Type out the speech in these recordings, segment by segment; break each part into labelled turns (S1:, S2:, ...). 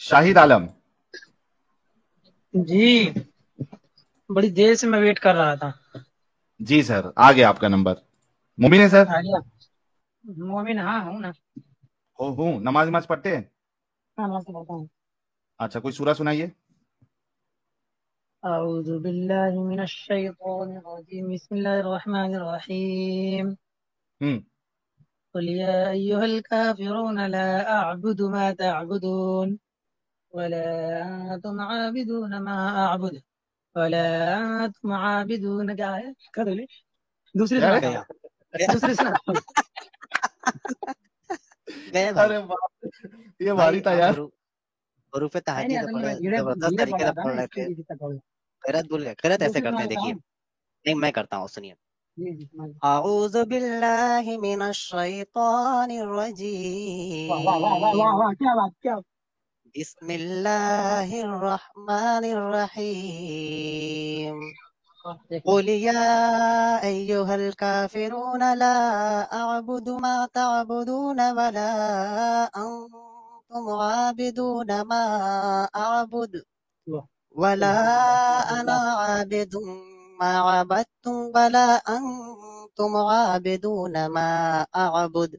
S1: शाहिद आलम।
S2: जी। बड़ी देर से मैं वेट कर रहा था।
S1: जी सर, आ गया आपका नंबर। मुमीन है सर?
S2: आ गया। मोमिन, हाँ हूँ ना।
S1: हो हूँ। नमाज नमाज पढ़ते हैं?
S2: हाँ, मैं से बताऊँ।
S1: अच्छा, कोई सूरा सुनाइए।
S2: अऊज़ु बिल्लाहि मिनश शैतानिर रजीम, बिस्मिल्लाहिर रहमानिर रहीम।
S1: हम्म।
S2: कुल या अय्युहल काफिरून ला अअबुदु मा तअबुदून वला अंतुम आबिदून मा अअबुद वला अंतुम आबिदून। क्या है? कर दो ले। दूसरी
S1: अरे
S2: सुनाता हूँ।
S3: गया गया
S2: दूसरी सुनाता हूँ।
S3: गए भाई।
S1: अरे वाह, ये भारी
S3: भाई
S1: था
S3: आप
S1: यार।
S3: हुरूफ
S2: नहीं,
S3: तहज्जुद
S2: असल में
S3: बड़े
S2: मैं धीरे
S3: जबरदस्त
S2: धीरे पढ़
S3: तरीके
S2: रहा
S3: से
S2: था
S3: पढ़
S2: ना,
S3: रहे
S2: इसकी
S3: थे।
S2: वजह से पढ़।
S3: गलत भूल गए, गलत ऐसे
S2: दूसरी
S3: करते
S2: सुना
S3: हैं,
S2: देता
S3: देखिए।
S2: हूँ।
S3: नहीं, मैं करता हूँ, सुनिए।
S2: जी जी, सुना दो।
S3: अऊज़ु बिल्लाहि मिनश शैतानिर
S2: वाह वाह वाह वाह वाह
S3: रजीम।
S2: वाह, क्या बात, क्या।
S3: बिस्मिल्लाहिर रहमानिर रहीम।
S2: देख लो।
S3: कुल या अय्युहल काफिरून ला अअबुदु मा तअबुदून वला अंतुम आबिदून मा अअबुद
S2: वाह,
S3: वला
S2: सुभान अल्लाह, सुभान
S3: अना
S2: अल्लाह।
S3: आबिदुम मा अबदतुम वला अंतुम आबिदून मा अअबुद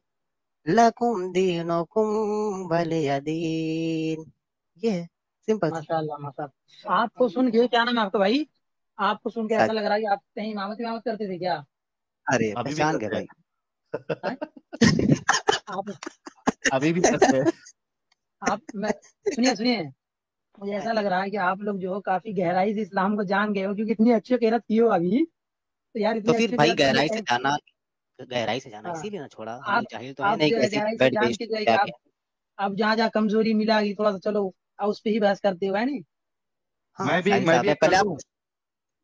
S3: लकुम दीनुकुम वलिय दीन। ये है, सिंपल सा।
S2: माशाल्लाह माशाल्लाह, आपको सुन के, क्या नाम है आपका भाई? आपको सुन के ऐसा
S3: साज-
S2: लग रहा है कि आप कहीं इमामत इमामत करते थे क्या?
S3: अरे
S1: अभी भी
S3: पहचान गए
S1: करते
S3: भाई।
S1: हैं।
S2: हैं? आप
S1: अभी भी करते हैं।
S2: आप मैं सुनिए सुनिए। मुझे
S3: हाँ
S2: ऐसा
S3: जी।
S2: लग रहा है कि आप लोग जो हो काफी गहराई से इस्लाम को जान गए हो, क्योंकि इतनी अच्छी किरत की हो अभी। तो यार,
S3: तो
S2: इतनी
S3: फिर
S2: अच्छी
S3: भाई
S2: किरत करने टाइम।
S3: गहराई से जाना
S2: हाँ।
S3: इसीलिए ना छोड़ा, हम लोग
S2: आप
S3: जाहिल तो है
S2: आप
S3: नहीं,
S2: जो है
S3: कैसी
S2: गहराई से
S3: बेड
S2: जान के
S3: बेइज्जती
S2: जो है कि
S3: क्या
S2: आप
S3: क्या।
S2: आप जहाँ जहाँ कमजोरी मिला कि थोड़ा सा चलो, आप उस पर ही बहस करते हो, है नहीं?
S3: हाँ
S1: मैं भी
S3: साहिल
S1: मैं
S3: साहब
S1: भी
S3: है,
S1: एक
S3: पहले
S1: कर
S3: आप।
S1: दूं।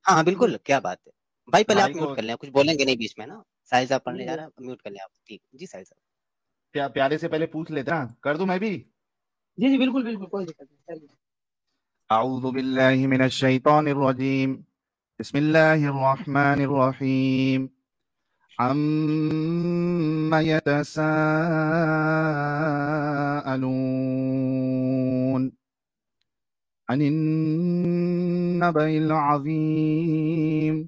S3: हाँ हाँ
S2: जी।
S3: बिल्कुल, क्या बात है। भाई पहले
S1: भाई
S3: आप म्यूट
S1: को
S3: कर लें, कुछ बोलेंगे नहीं बीच में ना। साहिल साहब
S2: जी
S3: पढ़ने जा
S2: जी
S3: रहे हैं, म्यूट कर लें आप, ठीक जी साहिल साहब।
S1: प्यारे से पहले पूछ लेते ना, कर दूं मैं भी।
S2: जी जी, बिल्कुल बिल्कुल, कोई दिक्कत नहीं, चलिए।
S1: अऊज़ु बिल्लाहि मिनश शैतानिर रजीम। बिस्मिल्लाहिर रहमानिर रहीम। अम्मा यतसाअलून अनिन नबइल अज़ीम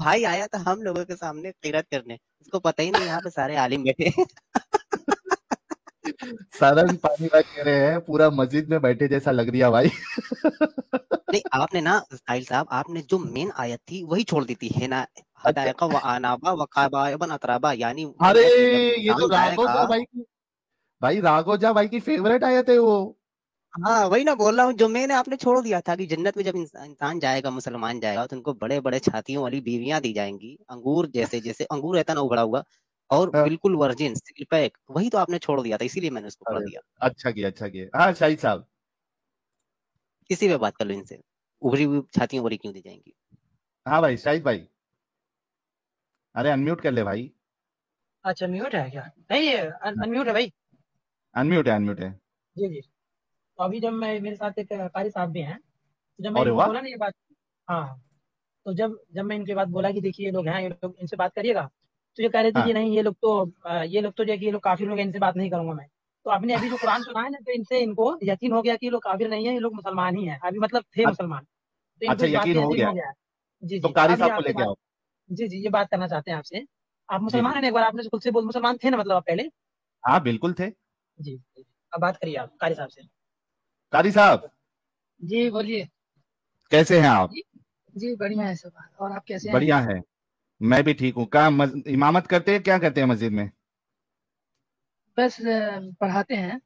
S3: भाई आया था हम लोगों के सामने किरत करने, इसको पता ही नहीं यहाँ पे सारे आलिम बैठे।
S1: सरन पानी भाई कह रहे हैं पूरा मस्जिद में बैठे जैसा लग रही है भाई।
S3: नहीं, आपने ना साहिल साहब, आपने जो मेन आयत थी वही छोड़ दी थी, है ना,
S1: अच्छा,
S3: हदायका व आनाबा व काबायबन अतराबा, यानी
S1: अरे
S3: जब
S1: ये तो
S3: इंसान जाएगा।
S1: राघोजा भाई की, भाई राघोजा भाई की फेवरेट आयत है वो।
S3: हाँ, वही ना बोल रहा हूँ, जो मैंने आपने छोड़ दिया था कि जन्नत में जब इंसान जाएगा, मुसलमान जाएगा, तो उनको बड़े बड़े छातियों वाली बीवियां दी जाएंगी, अंगूर जैसे, जैसे अंगूर रहता ना उबड़ा हुआ, और
S1: हाँ,
S3: बिल्कुल वर्जिन सील पैक, वही तो आपने छोड़ दिया था, इसीलिए मैंने उसको पढ़
S1: अरे
S3: दिया।
S1: अच्छा किया, अच्छा किया। हाँ शाहिद साहब।
S3: किसी पे बात कर लो इनसे, उभरी हुई छातियां बड़ी क्यों दी जाएंगी।
S1: हाँ भाई शाहिद भाई, अरे अनम्यूट कर ले भाई।
S2: अच्छा म्यूट है क्या? नहीं, अनम्यूट है भाई।
S1: अनम्यूट है, अनम्यूट है।
S2: जी जी। तो अभी जब मैं, मेरे साथ एक कारी साहब भी हैं, तो जब मैं
S1: अरे
S2: इनको
S1: वाह।
S2: बोला ना ये बात, हाँ, तो जब जब मैं इनके बात बोला कि देखिए ये लोग हैं, ये लोग इनसे बात करिएगा, तो ये कह रहे थे
S1: हाँ
S2: कि नहीं, ये लोग तो जो है कि ये लोग काफिर लोग हैं, इनसे बात नहीं करूंगा मैं। तो आपने अभी जो कुरान सुना है ना, तो इनसे इनको यकीन हो गया कि ये लोग काफिर नहीं है, ये लोग मुसलमान ही हैं, अभी मतलब थे
S1: अ-
S2: मुसलमान। तो इनको
S1: अच्छा
S2: इस बात
S1: यकीन
S2: का
S1: हो
S2: यकीन
S1: गया।
S2: हो गया है। जी
S1: तो
S2: जी। तो
S1: कारी
S2: अब ये
S1: साहब को
S2: आपसे
S1: लेके
S2: बात,
S1: आओ।
S2: जी जी, ये बात करना चाहते हैं आपसे। आप
S1: जी
S2: मुसलमान
S1: जी।
S2: हैं ना? एक बार आपने खुद से बोल, मुसलमान थे ना मतलब आप पहले?
S1: हाँ बिल्कुल थे।
S2: जी जी। अब बात करिए आप कारी साहब से।
S1: कारी साहब
S2: जी बोलिए।
S1: कैसे हैं आप?
S2: जी जी, बढ़िया है सब। और आप कैसे हैं?
S1: बढ़िया है। मैं भी ठीक हूँ। क्या इमामत करते हैं, क्या करते हैं मस्जिद में?
S2: बस पढ़ाते हैं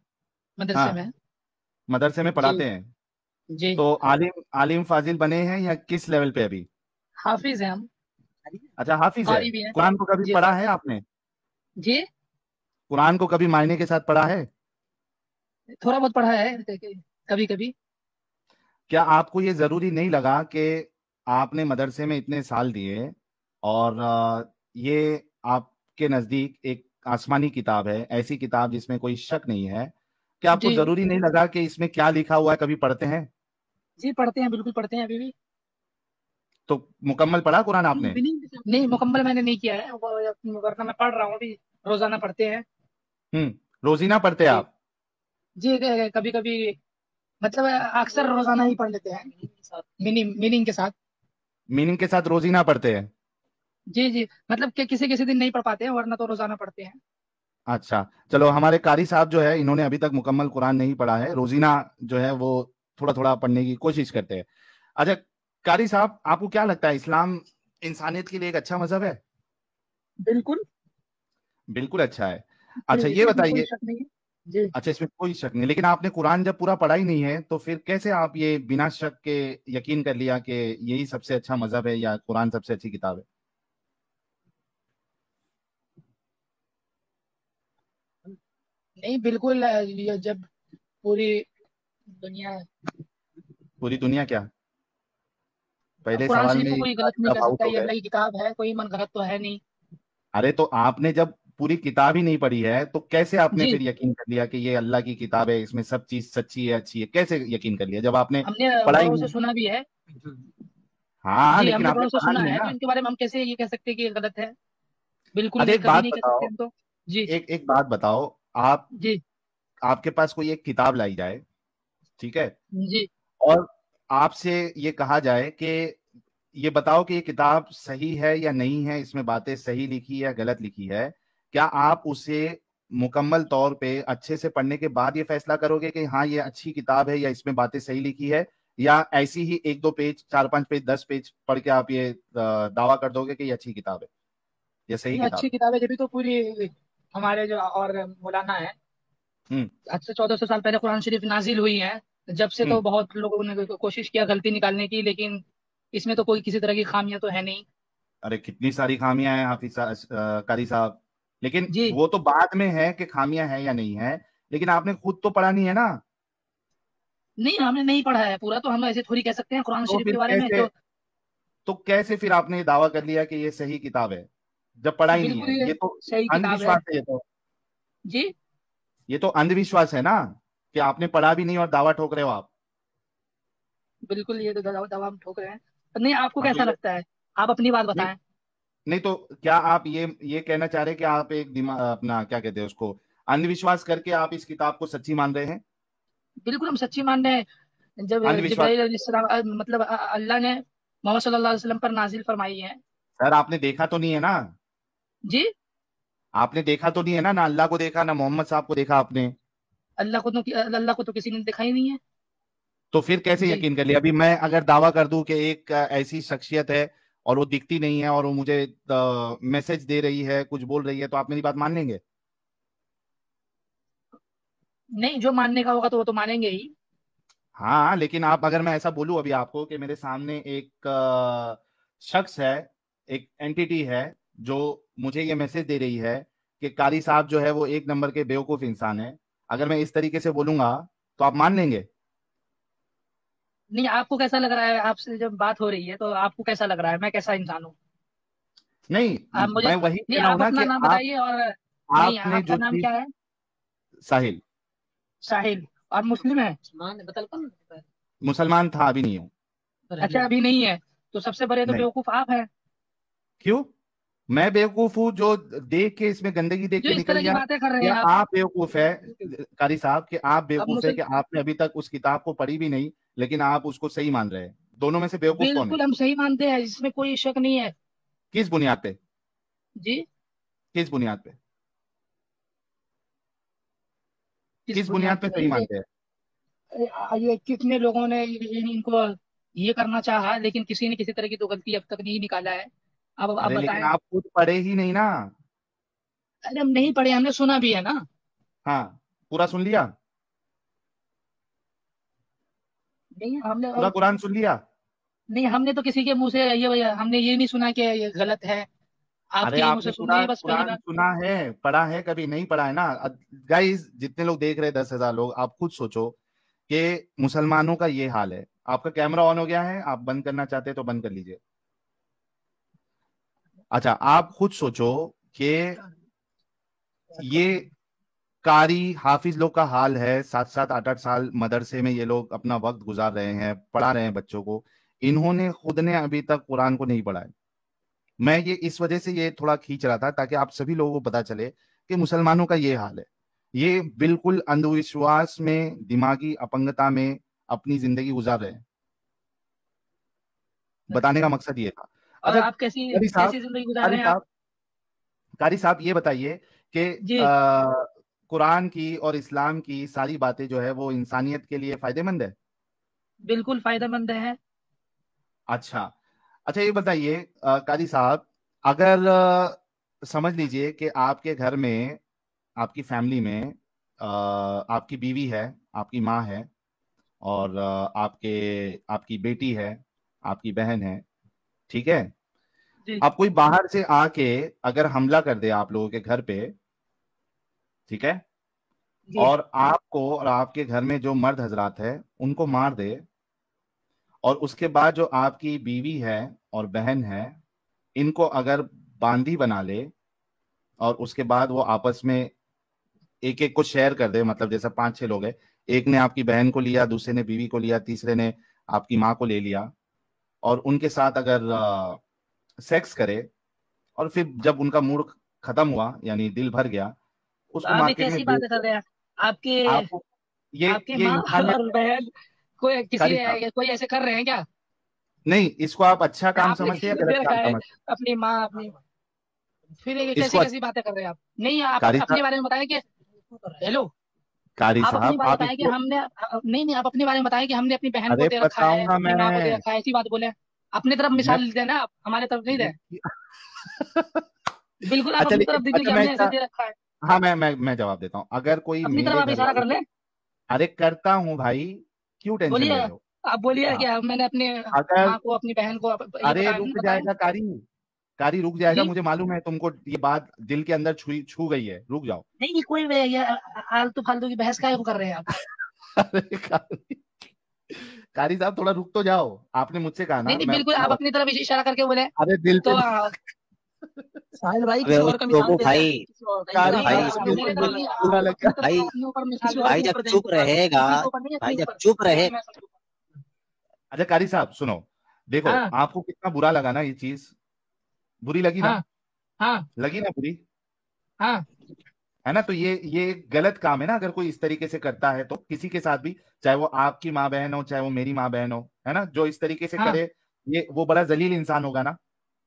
S2: मदरसे
S1: हाँ,
S2: में।
S1: मदरसे में
S2: जी
S1: पढ़ाते हैं।
S2: जी।
S1: तो आलिम आलिम फाजिल बने हैं या किस लेवल पे अभी?
S2: हाफिज हैं हम।
S1: अच्छा हाफिज है।
S2: कारी भी हैं।
S1: कुरान को कभी
S2: जी
S1: पढ़ा
S2: कारी।
S1: है आपने?
S2: जी,
S1: कुरान को कभी मायने के साथ पढ़ा है?
S2: थोड़ा बहुत पढ़ा है कभी कभी।
S1: क्या आपको ये जरूरी नहीं लगा कि आपने मदरसे में इतने साल दिए और ये आपके नजदीक एक आसमानी किताब है, ऐसी किताब जिसमें कोई शक नहीं है, क्या आपको
S2: जी
S1: जरूरी नहीं लगा कि इसमें क्या लिखा हुआ है कभी पढ़ते हैं?
S2: जी, पढ़ते हैं, बिल्कुल पढ़ते हैं अभी भी।
S1: तो मुकम्मल पढ़ा कुरान आपने?
S2: नहीं, मुकम्मल मैंने नहीं किया है वरना मैं पढ़ रहा हूँ अभी। रोजाना पढ़ते हैं।
S1: हम्म। रोजीना पढ़ते हैं
S2: जी
S1: आप?
S2: जी। कभी कभी, मतलब अक्सर रोजाना ही पढ़ लेते हैं, मीनिंग मीनिंग के साथ।
S1: मीनिंग के साथ रोजीना पढ़ते हैं?
S2: जी जी, मतलब कि किसी किसी दिन नहीं पढ़ पाते हैं, वरना तो रोजाना पढ़ते हैं।
S1: अच्छा, चलो हमारे कारी साहब जो है इन्होंने अभी तक मुकम्मल कुरान नहीं पढ़ा है, रोजीना जो है वो थोड़ा थोड़ा पढ़ने की कोशिश करते हैं। अच्छा, कारी साहब आपको क्या लगता है इस्लाम इंसानियत के लिए एक अच्छा मजहब है?
S2: बिल्कुल।
S1: बिल्कुल अच्छा है। अच्छा ये
S2: इसमें इसमें कोई
S1: बताइए।
S2: शक नहीं है। जी।
S1: अच्छा इसमें कोई शक नहीं, लेकिन आपने कुरान जब पूरा पढ़ा ही नहीं है तो फिर कैसे आप ये बिना शक के यकीन कर लिया कि यही सबसे अच्छा मजहब है या कुरान सबसे अच्छी किताब है?
S2: नहीं बिल्कुल, ये जब पूरी दुनिया,
S1: पूरी दुनिया क्या? पहले
S2: कुरान
S1: सवाल
S2: शरीफ
S1: में
S2: को
S1: ही
S2: कोई गलत नहीं
S1: आप
S2: कह
S1: आउट
S2: सकता,
S1: हो
S2: ये
S1: गए।
S2: अल्लाह की किताब है, कोई मन गलत तो है नहीं।
S1: अरे तो आपने जब पूरी किताब ही नहीं पढ़ी है तो कैसे आपने
S2: जी,
S1: फिर यकीन कर लिया कि ये अल्लाह की किताब है, इसमें सब चीज सच्ची है, अच्छी है? कैसे यकीन कर लिया जब आपने
S2: हमने
S1: पढ़ा ही
S2: बड़ों से
S1: नहीं?
S2: सुना भी है।
S1: हाँ
S2: जी,
S1: लेकिन
S2: हमने
S1: आपने
S2: बड़ों से
S1: पढ़ा
S2: सुना
S1: नहीं है
S2: है, तो
S1: ना।
S2: इनके बारे में हम कैसे ये कह सकते हैं कि ये गलत है? बिल्कुल
S1: अच्छा
S2: नहीं,
S1: एक
S2: कभी
S1: बात
S2: नहीं कह सकते
S1: बताओ,
S2: हम तो। जी
S1: एक एक बात बताओ। आप,
S2: जी
S1: आपके पास कोई एक किताब लाई जाए, ठीक है,
S2: जी
S1: और आपसे ये कहा जाए कि ये बताओ कि ये किताब सही है या नहीं है, इसमें बातें सही लिखी है या गलत लिखी है, क्या आप उसे मुकम्मल तौर पे अच्छे से पढ़ने के बाद ये फैसला करोगे कि हाँ ये अच्छी किताब है या इसमें बातें सही लिखी है, या ऐसी ही एक दो पेज, चार पांच पेज, 10 पेज पढ़ के आप ये दावा कर दोगे कि ये अच्छी किताब है या सही
S2: ये
S1: किताब
S2: अच्छी
S1: है?
S2: किताब है, जब तो पूरी हमारे जो और मौलाना है,
S1: हम्म।
S2: आज से 1400 साल पहले कुरान शरीफ नाजिल हुई है। जब से तो
S1: हम्म।
S2: बहुत लोगों ने कोशिश किया गलती निकालने की, लेकिन इसमें तो कोई किसी तरह की खामियां तो है नहीं।
S1: अरे कितनी सारी खामियां हैं कारी साहब, लेकिन
S2: जी,
S1: वो तो बाद में है कि खामियां हैं या नहीं है, लेकिन आपने खुद तो पढ़ा नहीं है ना।
S2: नहीं हमने नहीं पढ़ा है पूरा, तो हम ऐसे थोड़ी कह सकते हैं कुरान
S1: तो
S2: शरीफ
S1: फिर
S2: के बारे में
S1: कैसे,
S2: तो।
S1: तो कैसे फिर आपने ये दावा कर लिया कि ये सही किताब है जब पढ़ा ही नहीं
S2: बिल्कुल
S1: है?
S2: ये
S1: ये तो
S2: सही किताब है।
S1: अंधविश्वास है, ये तो,
S2: जी,
S1: ये तो अंधविश्वास है ना, कि आपने पढ़ा भी नहीं और दावा ठोक रहे हो आप।
S2: बिल्कुल ये तो दवा दवा हम ठोक रहे हैं। नहीं, आपको
S1: हाँ तो
S2: कैसा
S1: ये,
S2: लगता है? आप अपनी बात
S1: नहीं,
S2: बताएं।
S1: नहीं तो क्या आप ये कहना चाह रहे हैं कि आप एक दिमाग अपना क्या कहते हैं उसको, अंधविश्वास करके आप इस किताब को सच्ची मान रहे हैं?
S2: बिल्कुल हम सच्ची मान रहे हैं। जब
S1: अंधविश्वास।
S2: जिब्राइल अलैहिस्सलाम, मतलब अल्लाह ने मोहम्मद सल्लल्लाहु अलैहि वसल्लम पर नाजिल फरमाई है।
S1: सर आपने देखा तो नहीं है ना,
S2: जी,
S1: आपने देखा तो नहीं है ना, ना अल्लाह को देखा ना मोहम्मद साहब को देखा आपने।
S2: अल्लाह को तो किसी ने देखा ही नहीं है
S1: तो फिर कैसे
S2: जी।
S1: यकीन कर लिया? अभी मैं अगर दावा कर दूं कि एक ऐसी शख्सियत है और वो दिखती नहीं है और वो मुझे मैसेज दे रही है, कुछ बोल रही है, तो आप मेरी बात मान लेंगे?
S2: नहीं, जो मानने का होगा तो वो तो मानेंगे ही।
S1: हाँ, लेकिन आप अगर मैं ऐसा बोलूं अभी आपको कि मेरे सामने एक शख्स है, एक एंटिटी है जो मुझे ये मैसेज दे रही है कि कारी साहब जो है वो एक नंबर के बेवकूफ इंसान है, अगर मैं इस तरीके से बोलूंगा तो आप मान लेंगे?
S2: नहीं, आपको कैसा लग रहा है? आपसे जब बात हो रही है तो आपको कैसा लग रहा है, मैं कैसा इंसान हूँ?
S1: नहीं,
S2: आप मुझे,
S1: मैं वही
S2: नहीं
S1: कह रहा हूं
S2: आप
S1: ना
S2: अपना
S1: कि
S2: नाम
S1: आप
S2: बताइए। और नहीं,
S1: आपने
S2: आपका
S1: जो
S2: नाम
S1: चीज।
S2: क्या है?
S1: साहिल।
S2: साहिल। और मुस्लिम है? मुसलमान बतल कौन?
S1: मुसलमान था, अभी नहीं हूं।
S2: अच्छा, अभी नहीं है। तो सबसे बड़े तो
S1: नहीं।
S2: बेवकूफ आप हैं,
S1: क्यों? मैं बेवकूफ हूँ जो देख के इसमें गंदगी देख
S2: जो
S1: के
S2: इस
S1: निकल
S2: तरह की
S1: गया,
S2: बातें कर रहे
S1: या
S2: हैं आप।
S1: आप बेवकूफ है कारी साहब कि आप
S2: अब
S1: बेवकूफ है
S2: मुसल
S1: कि आपने अभी तक उस किताब को पढ़ी भी नहीं लेकिन आप उसको सही मान रहे हैं? दोनों में से बेवकूफ कौन है?
S2: बिल्कुल हम सही मानते हैं, इसमें कोई शक नहीं है।
S1: किस बुनियाद पे?
S2: जी।
S1: किस बुनियाद पे?
S2: किस
S1: किस
S2: बुनियाद
S1: बुनियाद पे
S2: पे
S1: सही
S2: भाई?
S1: मानते हैं?
S2: ये कितने लोगों ने इनको ये करना चाहा, लेकिन किसी ने किसी तरह की तो गलती अब तक नहीं निकाला है। अब आप
S1: अरे लेकिन
S2: बताएं।
S1: आप खुद पढ़े ही नहीं ना।
S2: अरे हम नहीं पढ़े, हमने सुना भी है ना।
S1: हाँ, पूरा सुन लिया?
S2: नहीं हमने,
S1: पूरा कुरान सुन लिया?
S2: नहीं हमने तो किसी के मुंह से ये हमने ये नहीं सुना कि ये गलत है।
S1: अरे
S2: आपके ही मुंह
S1: आपने
S2: से सुन
S1: पूरा
S2: लिए बस पहली
S1: कुरान
S2: बार।
S1: सुना है, पढ़ा है कभी? नहीं पढ़ा है ना। गाइस, जितने लोग देख रहे हैं, 10,000 लोग, आप खुद सोचो कि मुसलमानों का ये हाल है। आपका कैमरा ऑन हो गया है, आप बंद करना चाहते हैं तो बंद कर लीजिए। अच्छा, आप खुद सोचो कि ये कारी हाफिज लोग का हाल है, 7-7 8-8 साल मदरसे में ये लोग अपना वक्त गुजार रहे हैं, पढ़ा रहे हैं बच्चों को। इन्होंने खुद ने अभी तक कुरान को नहीं पढ़ा है। मैं ये इस वजह से ये थोड़ा खींच रहा था ताकि आप सभी लोगों को पता चले कि मुसलमानों का ये हाल है। ये बिल्कुल अंधविश्वास में, दिमागी अपंगता में अपनी जिंदगी गुजार रहे हैं। बताने का
S2: अच्छा।
S1: मकसद ये था।
S2: और
S1: अच्छा,
S2: आप कैसी
S1: कारी साहब,
S2: कैसी जिंदगी गुजार
S1: कारी
S2: रहे हैं आप?
S1: साहब, कारी साहब, ये बताइए कि
S2: जी।
S1: कुरान की और इस्लाम की सारी बातें जो है वो इंसानियत के लिए फायदेमंद है?
S2: बिल्कुल फायदेमंद है।
S1: अच्छा। अच्छा, ये बताइए कारी साहब, अगर समझ लीजिए कि आपके घर में, आपकी फैमिली में आपकी बीवी है, आपकी माँ है, और आपकी बेटी है, आपकी बहन है, ठीक है?
S2: जी।
S1: अब कोई बाहर से आके अगर हमला कर दे आप लोगों के घर पे, ठीक है,
S2: जी।
S1: और आपको और आपके घर में जो मर्द हजरात है उनको मार दे, और उसके बाद जो आपकी बीवी है और बहन है इनको अगर बांदी बना ले, और उसके बाद वो आपस में एक एक को शेयर कर दे, मतलब जैसे 5-6 लोग हैं, एक ने आपकी बहन को लिया, दूसरे ने बीवी को लिया, तीसरे ने आपकी माँ को ले लिया, और उनके साथ अगर सेक्स करे, और फिर जब उनका मूड खत्म हुआ, यानी दिल भर गया,
S2: तो
S1: उसको
S2: आप ये
S1: मार्केट में
S2: कैसी
S1: बेच
S2: बातें कर
S1: दिया।
S2: रहे हैं? आपके
S1: आपको
S2: आपके
S1: ये
S2: माँ
S1: इंसानियत
S2: और बहन
S1: कारी साहब,
S2: कोई ऐसे कर रहे हैं क्या?
S1: नहीं, इसको आप अच्छा काम
S2: आपने
S1: समझते हैं
S2: किसी
S1: या
S2: को
S1: गलत
S2: दे रखा
S1: काम
S2: है?
S1: समझते
S2: अपनी माँ, अपनी, फिर ये
S1: हैं?
S2: कैसी कैसी बातें कर रहे हैं आप? नहीं, आप
S1: कारी साहब,
S2: अपने बारे में बताएं कि, हेलो,
S1: कारी
S2: आप अपनी
S1: साहब,
S2: बात
S1: आप
S2: बताएं कि
S1: इसको।
S2: हमने, नहीं नहीं, आप अपने बारे में बताएं कि हमने अपनी बहन को
S1: अरे
S2: दे रखा है,
S1: बताऊंगा
S2: अपनी माँ को दे
S1: मैं।
S2: रखा है, ऐसी बात बोले। अपनी तरफ
S1: मैं
S2: मिसाल देना, आप हमारे तरफ नहीं दे। बिल्कुल आप
S1: अच्छा,
S2: अपनी
S1: लेकिन
S2: तरफ दीजिए कि
S1: मैं
S2: हमने ऐसे
S1: इसका,
S2: दे रखा है।
S1: हाँ, मैं जवाब देता हूँ। अगर कोई
S2: अपनी तरफ
S1: मेरे
S2: आप
S1: घर
S2: इशारा
S1: वालों
S2: कर
S1: को,
S2: ले।
S1: अरे करता हूँ भाई, क्यों टेंशन
S2: बोलिए।
S1: ले रहे हो?
S2: आप बोलिए कि
S1: हाँ,
S2: मैंने अपने
S1: अगर,
S2: माँ को, अपनी बहन को ये
S1: अरे
S2: बताया
S1: रुक
S2: नहीं बताया।
S1: जाएगा कारी, कारी रुक जाएगा,
S2: जी।
S1: मुझे मालूम है तुमको ये बात दिल के अंदर छू गई है, रुक जाओ।
S2: नहीं, कोई ये आलतू फालतू की बहस का कर रहे हैं आप?
S1: अरे कारी साहब, थोड़ा रुक तो जाओ। आपने मुझसे कहा
S2: नहीं
S1: ना,
S2: नहीं, बिल्कुल
S1: मैं
S2: आप अपनी तरफ इशारा करके बोले।
S1: अरे दिल
S2: तो
S1: पे
S2: साहिल भाई
S3: अबे
S2: किसी
S3: वो
S2: और का मिसाल
S3: चोकू
S2: दे रहे हैं,
S3: भाई,
S2: किसी और का,
S1: कारी
S2: नहीं
S3: भाई
S1: साहब,
S2: आप
S3: चुप,
S1: मुझे
S2: मेरे तरफ
S1: दिल
S2: नहीं,
S1: पे बुरा
S2: अपनी
S1: लगा।
S2: तरफ
S3: भाई
S2: अपने ऊपर मिसाल
S3: भाई
S2: के
S3: जब
S2: ऊपर दें
S3: चुप
S2: मिसाल,
S3: रहेगा,
S2: किसी के ऊपर नहीं, अपने
S3: भाई जब
S2: ऊपर
S3: चुप
S2: दें
S3: रहे,
S2: मैं।
S1: अच्छा कारी साहब, सुनो, देखो,
S2: हाँ।
S1: आपको कितना बुरा लगा ना, ये चीज बुरी लगी ना?
S2: हाँ। हाँ।
S1: लगी ना बुरी?
S2: हाँ।
S1: है ना? तो ये गलत काम है ना, अगर कोई इस तरीके से करता है तो किसी के साथ भी, चाहे वो आपकी माँ बहन हो, चाहे वो मेरी माँ बहन हो, है ना, जो इस तरीके से
S2: हाँ।
S1: करे, ये वो बड़ा जलील इंसान होगा ना।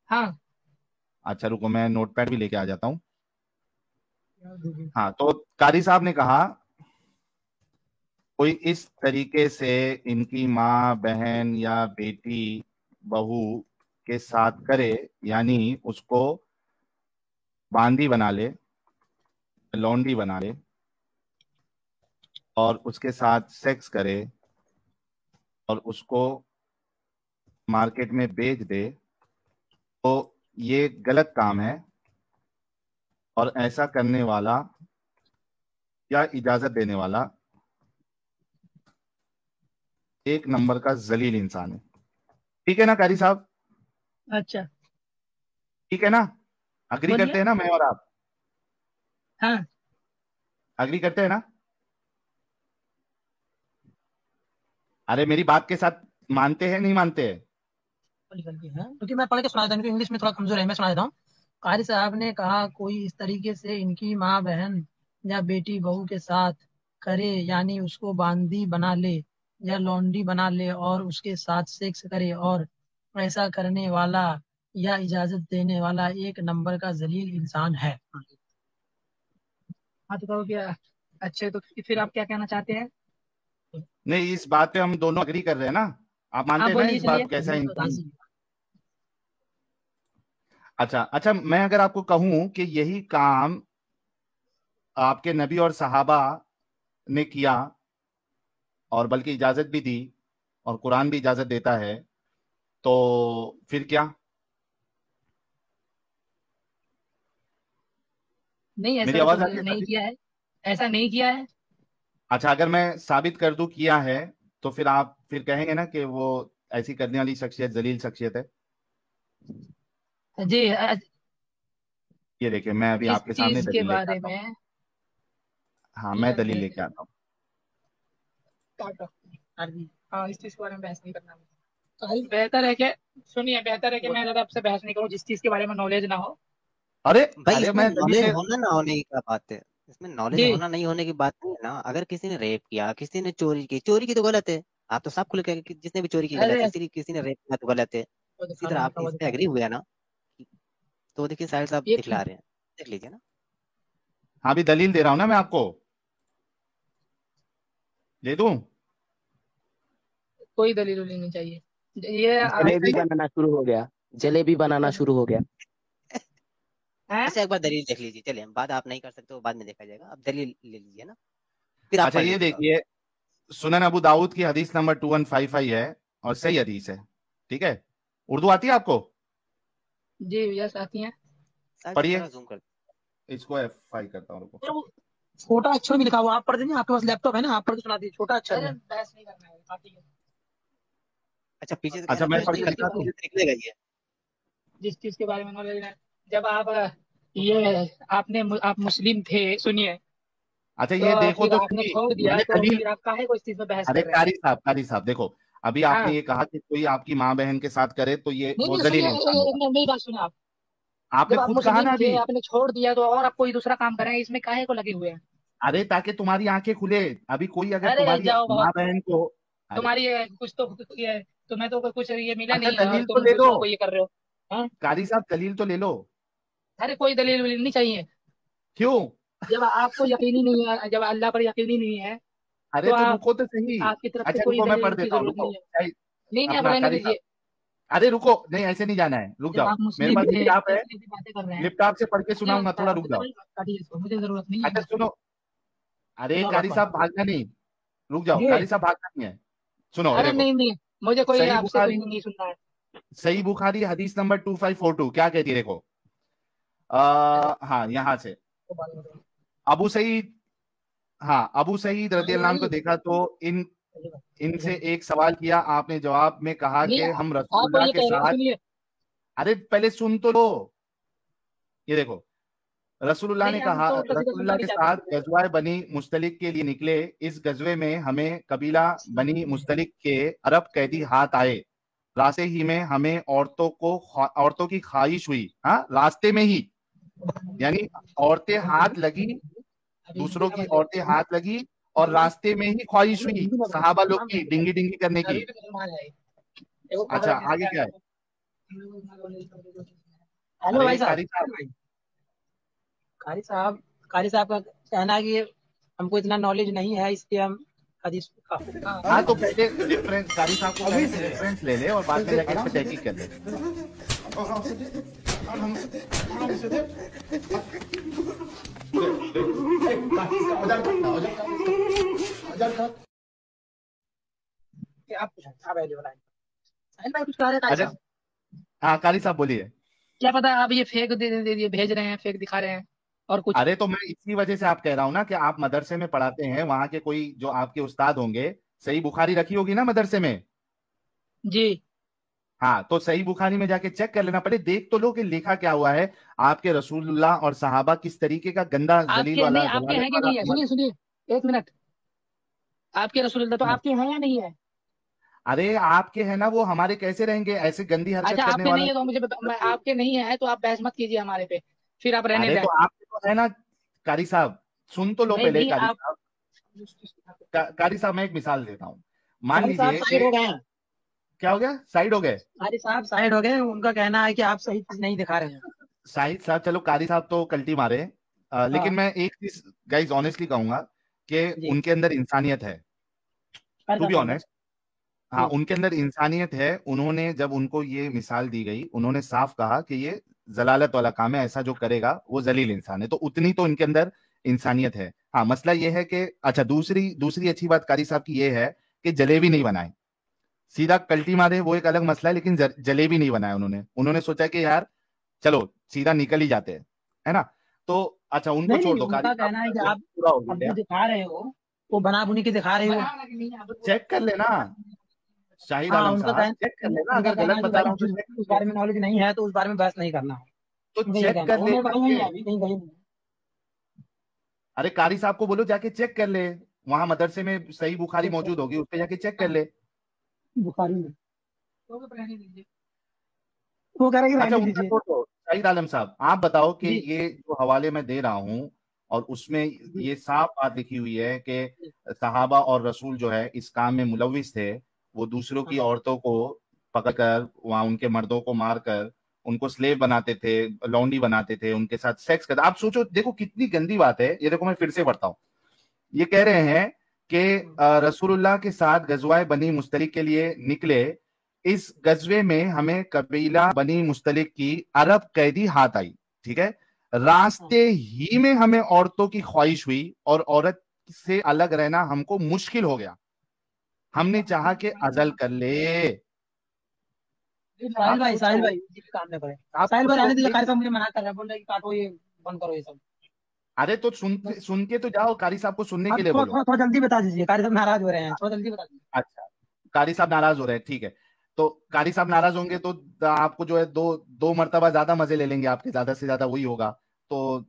S2: हाँ।
S1: अच्छा रुको, मैं नोटपैड भी लेके आ जाता हूँ। हाँ, तो कारी साहब ने कहा कोई इस तरीके से इनकी माँ बहन या बेटी बहू के साथ करे, यानी उसको बांदी बना ले, लौंडी बना ले और उसके साथ सेक्स करे और उसको मार्केट में बेच दे, तो ये गलत काम है। और ऐसा करने वाला या इजाजत देने वाला एक नंबर का जलील इंसान है। ठीक है ना कारी साहब?
S2: अच्छा,
S1: ठीक है ना? अग्री
S2: बोलिए।
S1: करते हैं ना मैं और आप?
S2: हाँ,
S1: अग्री करते हैं ना? अरे मेरी बात के साथ मानते हैं नहीं मानते हैं?
S2: बोलिए हाँ, क्योंकि मैं पढ़ के सुना देता हूँ, क्योंकि इंग्लिश में थोड़ा कमजोर है, मैं सुना देता हूँ। कारी साहब ने कहा कोई इस तरीके से इनकी माँ बहन या बेटी बहू के साथ करे, यानी उसको बांदी बना ले या लौंडी बना ले और उसके साथ सेक्स करे, और ऐसा करने वाला या इजाजत देने वाला एक नंबर का जलील इंसान है। हाँ, तो कहो क्या? अच्छे, तो फिर आप क्या कहना चाहते हैं?
S1: नहीं, इस बात पे हम दोनों अग्री कर रहे हैं ना? आप
S2: हाँ,
S1: मानते हैं ना
S2: बोलिए,
S1: इस
S2: चलिए।
S1: बात, कैसा इंसान? अच्छा अच्छा, मैं अगर आपको कहूं कि यही काम आपके नबी और सहाबा ने किया और बल्कि इजाजत भी दी और कुरान भी इजाजत देता है, तो फिर क्या?
S2: नहीं,
S1: मेरी
S2: ऐसा तो
S1: आवाज आ रही है
S2: नहीं
S1: सभी?
S2: किया है। ऐसा नहीं किया है।
S1: अच्छा, अगर मैं साबित कर दूं किया है, तो फिर आप फिर कहेंगे ना कि वो ऐसी करने वाली शख्सियत जलील शख्सियत है?
S2: जी,
S1: ये देखिए, मैं अभी
S2: किस
S1: आपके सामने
S2: चीज के
S1: दलील लेके
S2: बारे
S1: आता हूँ।
S2: में?
S1: हाँ, मैं दलील लेके आता हूँ।
S2: काटो। हाँ, इस चीज के बारे में बहस नहीं करना। बेहतर है कि, सुनिए, बेहतर है कि मैं ज्यादा आपसे बहस नहीं करूं जिस चीज के बारे में नॉलेज ना हो।
S1: अरे
S3: भाई
S1: अरे,
S3: इसमें
S1: मैं दलील
S3: नॉलेज
S1: ले।
S3: होना ना होने की क्या बात है? इसमें नॉलेज
S2: जी,
S3: होना नहीं होने की बात नहीं है ना। अगर किसी ने रेप किया, किसी ने चोरी की तो गलत है। आप तो साफ खुल के कि जिसने भी चोरी की गलत है,
S2: अरे
S3: इसी किसी ने रेप किया तो गलत है।
S2: वो
S3: इसी
S2: दिखा
S3: तरह
S2: रहा,
S3: आप
S2: दिखा, वो
S3: इस पे
S2: दिखा
S3: एग्री
S2: रहा।
S3: हुए ना? तो देखिए साहिल साहब
S2: ये
S3: दिखला रहे हैं, देख लीजिए ना।
S1: हाँ, अभी दलील दे रहा हूँ ना मैं आपको। दे दूं?
S2: कोई दलील वलील नहीं चाहिए। ये
S1: नहीं
S4: जलेबी
S1: चाहिए?
S4: बनाना शुरू हो गया। जलेबी बनाना शुरू हो गया।
S2: है।
S3: अच्छा एक बार दलील देख लीजिए, चलिए बात आप नहीं कर सकते वो बाद में देखा जाएगा, अब दलील ले लीजिए ना, फिर आप
S1: अच्छा,
S3: पढ़
S1: ये
S3: लीजिएगा।
S1: देखिए, सुनन अबू दाऊद की हदीस नंबर 2155 है और सही हदीस है। ठीक है? उर्दू आती है आपको?
S2: जी, यस, आती हैं।
S3: साहिल साहब
S1: पढ़िए।
S3: जरा जूम कर।
S1: इसको F5 करता हूँ, रुको।
S2: यार, वो छोटा अक्षर भी लिखा हुआ, आप पढ़ देंगे, आपके पास लैपटॉप है ना, आप पढ़ के सुना दीजिए, छोटा अक्षर है। बहस नहीं करना है, आती है।
S3: अच्छा पीछे से कह
S1: अच्छा,
S3: रहे
S1: मैं
S3: बहस
S1: पढ़
S3: नहीं
S1: के
S3: करनी,
S1: दिखा दूं?
S3: पीछे से निकलेगा ये।
S2: जिस चीज के बारे में नॉलेज है। जब आप ये आप मुस्लिम थे, सुनिए।
S1: अच्छा,
S2: तो
S1: ये देखो
S2: फिर
S1: तो
S2: आपने
S1: सही।
S2: छोड़ दिया,
S1: मैंने
S2: तो
S1: दलील।
S2: फिर आप काहे को इस चीज में बहस
S1: अरे
S2: कर रहे हैं?
S1: कारी साहब देखो, अभी आपने
S2: हाँ।
S1: ये कहा कि कोई आपकी माँ बहन के साथ करे तो ये
S2: नहीं
S1: वो
S2: नहीं,
S1: जलील
S2: सुनिए,
S1: इंसान होगा।
S2: मेरी बात सुनिए आप।
S1: आपने
S2: जब आप
S1: खुद कहा
S2: मुस्लिम
S1: ना
S2: थे,
S1: अभी।
S2: आपने छोड़ दिया, तो और आप कोई दूसरा काम कर रहे हैं, इसमें काहे को लगे हुए हैं?
S1: अरे ताकि तुम्हारी आंखें खुले। अभी कोई अगर
S2: अरे
S1: तुम्हारी
S2: जाओ, बहुत।
S1: माँ बहन को। अरे
S2: तुम्हारी कुछ तो ये, तुम्हें तो कुछ ये मिला
S1: अच्छा,
S2: नहीं है, और
S1: दलील तो
S2: तुम
S1: ले लो।
S2: दूसरों को ये कर रहे हो। हाँ?
S1: कारी साहब, दलील तो ले लो।
S2: अरे कोई दलील वलील नहीं चाहिए।
S1: क्यों?
S2: जब आपको यकीन ही नहीं है, जब अल्लाह पर यकीन ही नहीं है,
S1: अरे
S2: तो
S1: तो
S2: आप
S1: रुको तो सही।
S2: आपकी तरफ से
S1: अच्छा
S2: कोई
S1: रुको, मैं पढ़
S2: दलील की
S1: देता हूँ,
S2: जरूरत
S1: रुको।
S2: नहीं है।
S1: भाई,
S2: नहीं नहीं, आप
S1: अपना
S2: रहने
S1: कारी साहब।
S2: दीजिए।
S1: अरे रुको, नहीं ऐसे नहीं जाना है, रुक
S2: जब
S1: जाओ।
S2: आप
S1: मेरे
S2: मुस्लिम
S1: पास
S2: थे,
S1: लैपटॉप है,
S2: ऐसी ऐसी बातें कर रहे हैं।
S1: लैपटॉप से पढ़ के
S2: नहीं
S1: सुनाऊंगा,
S2: होता
S1: थोड़ा
S2: है,
S1: रुक जाओ।
S2: काटिए इसको, मुझे जरूरत नहीं है,
S1: अच्छा
S2: मैं
S1: सुनो। अरे
S2: बताओ
S1: कारी
S2: आपको।
S1: साहब, भागना नहीं। रुक जाओ,
S2: जी।
S1: कारी साहब भागना नहीं है। सुनो, ये
S2: अरे
S1: देखो।
S2: नहीं नहीं, मुझे कोई
S1: सही
S2: आपसे कुछ
S1: बुखारी,
S2: नहीं सुनना है।
S1: सही बुखारी हदीस नंबर 2542 क्या कहती है, देखो। हाँ, यहां से।
S2: वो बात बताओ।
S1: अबू सईद। हाँ, अबू सईद रजी
S2: भाई
S1: अल्लाह अन्हु को
S2: भाई,
S1: देखा तो इनसे एक सवाल किया। आपने जवाब में कहा
S2: नहीं,
S1: कि हम
S2: आप
S1: रसूलुल्लाह
S2: ये
S1: के
S2: कह रहे हैं,
S1: साथ।
S2: सुनिए।
S1: अरे पहले सुन तो लो। ये देखो, रसूलुल्लाह ने
S2: नहीं, हम
S1: कहा,
S2: तो उल्टा सीधा सुनना
S1: रसूलुल्लाह
S2: नहीं
S1: के
S2: चाहते
S1: साथ
S2: हैं।
S1: गजवाए बनी मुस्तलिक के लिए निकले। इस गजवे में हमें कबीला बनी मुस्तलिक के अरब कैदी हाथ आए। रास्ते ही में हमें औरतों की ख्वाहिश हुई। हाँ, रास्ते में ही, यानी औरतें हाथ लगी, दूसरों की औरतें हाथ लगी और रास्ते में ही ख्वाहिश हुई सहाबा लोग की डिंगी डिंगी करने की।
S2: अभी भी मुसलमान है। एगो
S1: अच्छा,
S2: पागल
S1: आगे क्या है?
S2: हेलो
S1: अरे
S2: भाई साहब।
S1: कारी साहब।
S2: कारी साहब, कारी साहब का कहना है कि हमको इतना नॉलेज नहीं है, इसलिए हम हदीस हाँ हाँ
S1: हाँ तो पहले रेफरेंस, कारी साहब को पहले से रेफरेंस ले ले और बाद में जाके इस पे तहकीक कर ले।
S2: आप अवेलेबल आए साहिल भाई कुछ कह रहे थे
S1: अच्छा,
S2: साहब?
S1: हाँ कारी साहब बोलिए।
S2: क्या पता आप ये फेक दे दिए, भेज रहे हैं, फेक दिखा रहे हैं और कुछ।
S1: अरे तो मैं इसी वजह से आप कह रहा हूँ ना कि आप मदरसे में पढ़ाते हैं, वहां के कोई जो आपके उस्ताद होंगे, सही बुखारी रखी होगी ना मदरसे में।
S2: जी
S1: हाँ तो सही बुखारी में जाके चेक कर लेना, पहले देख तो लो कि लिखा क्या हुआ है। आपके रसूलुल्लाह और सहाबा किस तरीके का गंदा जलील
S2: आपके
S1: वाला
S2: नहीं, आपके
S1: जलालत
S2: हैं कि
S1: वाला
S2: नहीं है?
S1: अमल।
S2: सुनिए सुनिए एक मिनट, आपके रसूलुल्लाह तो आपके हैं या नहीं है?
S1: अरे आपके हैं ना, वो हमारे कैसे रहेंगे ऐसे गंदी हरकत
S2: अच्छा
S1: करने
S2: आपके नहीं
S1: वालों
S2: है तो मुझे आपके नहीं है तो आप बहस मत कीजिए हमारे पे, फिर आप रहने
S1: अरे
S2: दें।
S1: तो आपके तो है ना। कारी साहब सुन तो लो
S2: नहीं
S1: पहले।
S2: नहीं
S1: कारी
S2: आप
S1: साहब, कारी साहब मैं एक मिसाल देता हूँ। मान
S2: साहिल साहब
S1: लीजिए
S2: साइड
S1: कि
S2: हो गए हैं,
S1: क्या हो गया, साइड हो गए।
S2: साहिल साहब साइड हो गए, उनका कहना है कि आप सही चीज नहीं दिखा रहे हैं।
S1: शाहिद साहब, चलो कारी साहब तो कल्टी मारे, लेकिन
S2: हाँ
S1: मैं एक चीज गाइज ऑनेस्टली कहूंगा कि
S2: जी
S1: उनके अंदर इंसानियत है।
S2: हर
S1: टू बी
S2: बंदे में
S1: ऑनेस्ट, हाँ
S2: जी
S1: उनके अंदर इंसानियत है। उन्होंने जब उनको ये मिसाल दी गई, उन्होंने साफ कहा कि ये जलालत वाला काम है, ऐसा जो करेगा वो जलील इंसान है। तो उतनी तो इनके अंदर इंसानियत है। हाँ मसला ये है कि अच्छा, दूसरी दूसरी अच्छी बात कारी साहब की ये है कि जलेबी नहीं बनाए, सीधा कल्टी मारे वो एक अलग मसला है, लेकिन जलेबी नहीं बनाया उन्होंने। उन्होंने सोचा कि यार चलो सीधा निकल ही जाते हैं, है ना। तो अच्छा उनको
S2: नहीं नहीं
S1: छोड़
S2: नहीं,
S1: दो, कारी
S2: उनका
S1: साहब
S2: कहना है
S1: का
S2: कि
S1: जो
S2: आप
S1: पूरा हो
S2: अब
S1: गया।
S2: जो दिखा रहे हो वो बना बुनी के दिखा रहे हो।
S1: तो चेक कर लेना शाहिद
S2: हाँ
S1: आलम
S2: उनका
S1: साहब, चेक कर लेना,
S2: उनका
S1: अगर
S2: कहना
S1: गलत
S2: है कि
S1: बता
S2: भाई
S1: रहा हूँ तो चेक
S2: उस
S1: कर ले।
S2: बारे में नॉलेज नहीं है तो उस बारे में बहस नहीं करना है।
S1: तो
S2: उनका ये
S1: चेक
S2: कहना है,
S1: कर
S2: वो
S1: ले
S2: मेरे भाई नहीं
S1: जाके।
S2: है, अभी कहीं गए नहीं
S1: अरे कारी साहब को बोलो जाके चेक कर ले, वहां मदरसे में सही बुखारी
S2: हैं।
S1: मौजूद होगी, उस पे जाके चेक कर ले।
S2: बुखारी में वो भी रहने दीजिए, वो कह रहे हैं कि
S1: अच्छा
S2: रहने
S1: उनका
S2: दीजिए।
S1: छोड़ दो, शाहिद आलम साहब आप बताओ कि
S2: जी
S1: ये जो हवाले मैं दे रहा हूँ और उसमें
S2: जी
S1: ये साफ बात लिखी हुई है कि
S2: जी
S1: सहाबा और रसूल जो है इस काम में मुलविस थे। वो दूसरों की
S2: हाँ
S1: औरतों को पकड़कर, वहां उनके मर्दों को मारकर उनको स्लेव बनाते थे, लौंडी बनाते थे, उनके साथ सेक्स करते। आप सोचो, देखो कितनी गंदी बात है ये। देखो मैं फिर से पढ़ता हूँ। ये कह रहे हैं कि रसूलुल्लाह के साथ गजवाए बनी मुस्तलिक के लिए निकले। इस गजवे में हमें कबीला बनी मुस्तलिक की अरब कैदी हाथ आई, ठीक है।
S2: हाँ
S1: रास्ते ही में हमें औरतों की ख्वाहिश हुई और औरत से अलग रहना हमको मुश्किल हो गया। हमने चाहा कि अजल कर ले।
S2: साहिल
S1: आप
S2: भाई, साहिल
S1: सोचो,
S2: भाई जी भी काम नहीं करे।
S1: आप
S2: साहिल भाई
S1: सोचो
S2: रहने दीजिए,
S1: एक,
S2: कारी साहब मुझे मना कर रहे हैं, बोल रहे हैं कि काटो ये, बंद करो ये सब।
S1: अरे तो सुन के तो जाओ, कारी साहब को सुनने
S2: हाँ
S1: के
S2: तो
S1: लिए
S2: थोड़ा
S1: बोलो।
S2: थोड़ा थोड़ा जल्दी बता दीजिए, कारी साहब नाराज हो रहे हैं, थोड़ा जल्दी बता दीजिए।
S1: अच्छा, कारी साहब नाराज हो रहे हैं, ठीक है। तो कारी साहब नाराज होंगे तो आपको जो है दो दो मर्तबा ज्यादा मजे ले लेंगे, आपके ज्यादा से ज्यादा वही होगा। तो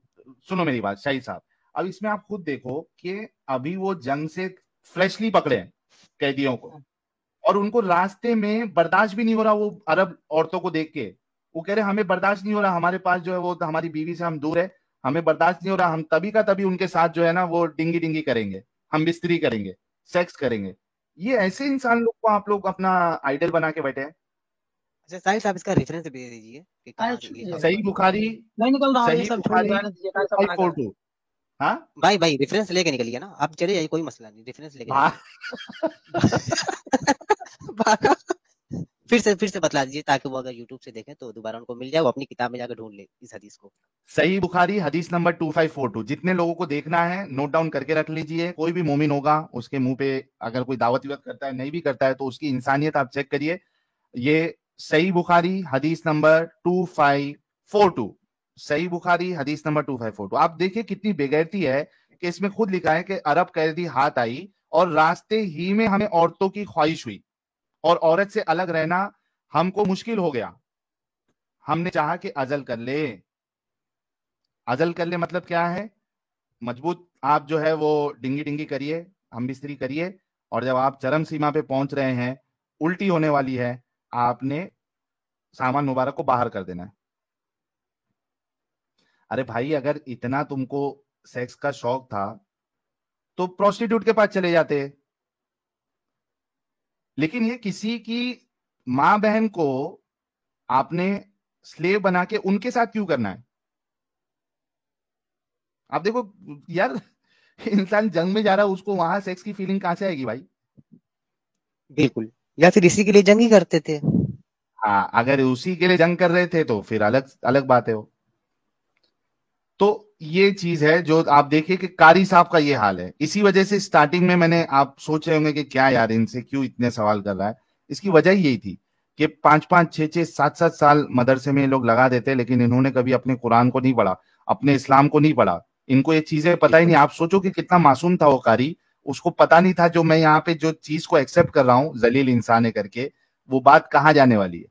S1: सुनो मेरी बात शाहिद साहब, अब इसमें आप खुद देखो कि अभी वो जंग से फ्रेशली पकड़े हैं कैदियों को,
S2: हाँ
S1: और उनको रास्ते में बर्दाश्त भी नहीं हो रहा वो अरब औरतों को देख के। वो कह रहे हमें बर्दाश्त नहीं हो रहा, हमारे पास जो है वो हमारी बीवी से हम दूर है, हमें बर्दाश्त नहीं हो रहा, हम तभी का तभी उनके साथ जो है ना वो डिंगी डिंगी करेंगे, हम बिस्तरी करेंगे, सेक्स करेंगे। ये ऐसे इंसान लोग को आप लोग अपना आइडल बना के बैठे हैं।
S3: अच्छा साहिल साहब इसका रेफरेंस दे दीजिए कि कहाँ से लिखा हुआ
S1: सही
S3: है।
S1: बुखारी,
S2: नहीं निकल रहा हूँ, ये
S1: सही
S2: सब छोड़िए,
S1: बुखारी
S2: रहने दीजिए,
S1: टू
S2: कारी साहब
S1: फाइव
S2: मना कर
S1: फोर
S2: रहे हैं।
S1: टू हाँ
S3: भाई रेफरेंस लेके निकलिए ना, आप चले जाइए, कोई मसला नहीं, रेफरेंस लेके
S1: भा-
S3: जाइए। भागा। फिर से बतला दीजिए ताकि वो अगर यूट्यूब से देखें तो दोबारा उनको मिल जाए, वो अपनी किताब में जाकर ढूंढ ले इस हदीस को।
S1: सही बुखारी हदीस नंबर 2542। जितने लोगों को देखना है नोट डाउन करके रख लीजिए। कोई भी मोमिन होगा उसके मुंह पे अगर कोई दावत विवत करता है, नहीं भी करता है, तो उसकी इंसानियत आप चेक करिए। ये सही बुखारी हदीस नंबर 2542, सही बुखारी हदीस नंबर 2542। आप देखिए कितनी बेगैरती है कि इसमें खुद लिखा है कि अरब कैदी हाथ आई और रास्ते ही में हमें औरतों की ख्वाहिश हुई और औरत से अलग रहना हमको मुश्किल हो गया, हमने चाहा कि अजल कर ले। अजल कर ले मतलब क्या है? मजबूत आप जो है वो डिंगी डिंगी करिए, हम बिस्तरी करिए, और जब आप चरम सीमा पे पहुंच रहे हैं, उल्टी होने वाली है, आपने सामान मुबारक को बाहर कर देना है। अरे भाई अगर इतना तुमको सेक्स का शौक था तो प्रोस्टिट्यूट के पास चले जाते। लेकिन ये किसी की मां बहन को आपने स्लेव बना के उनके साथ क्यों करना है? आप देखो यार, इंसान जंग में जा रहा है, उसको वहां सेक्स की फीलिंग कहां से आएगी भाई?
S3: बिल्कुल, या फिर इसी के लिए जंग ही करते थे।
S1: हाँ, अगर उसी के लिए जंग कर रहे थे तो फिर अलग अलग बात है वो। तो ये चीज है जो आप देखिए कि कारी साहब का ये हाल है। इसी वजह से स्टार्टिंग में मैंने, आप सोच रहे होंगे कि क्या यार इनसे क्यों इतने सवाल कर रहा है, इसकी वजह यही थी कि 5-5, 6-6, 7-7 साल मदरसे में ये लोग लगा देते, लेकिन इन्होंने कभी अपने कुरान को नहीं पढ़ा, अपने इस्लाम को नहीं पढ़ा। इनको ये चीजें पता ही
S3: बिल्कुल।
S1: नहीं। आप सोचो कि कितना मासूम था वो कारी, उसको पता नहीं था जो मैं यहाँ पे जो चीज को एक्सेप्ट कर रहा हूँ जलील इंसान है करके, वो बात कहाँ जाने वाली है।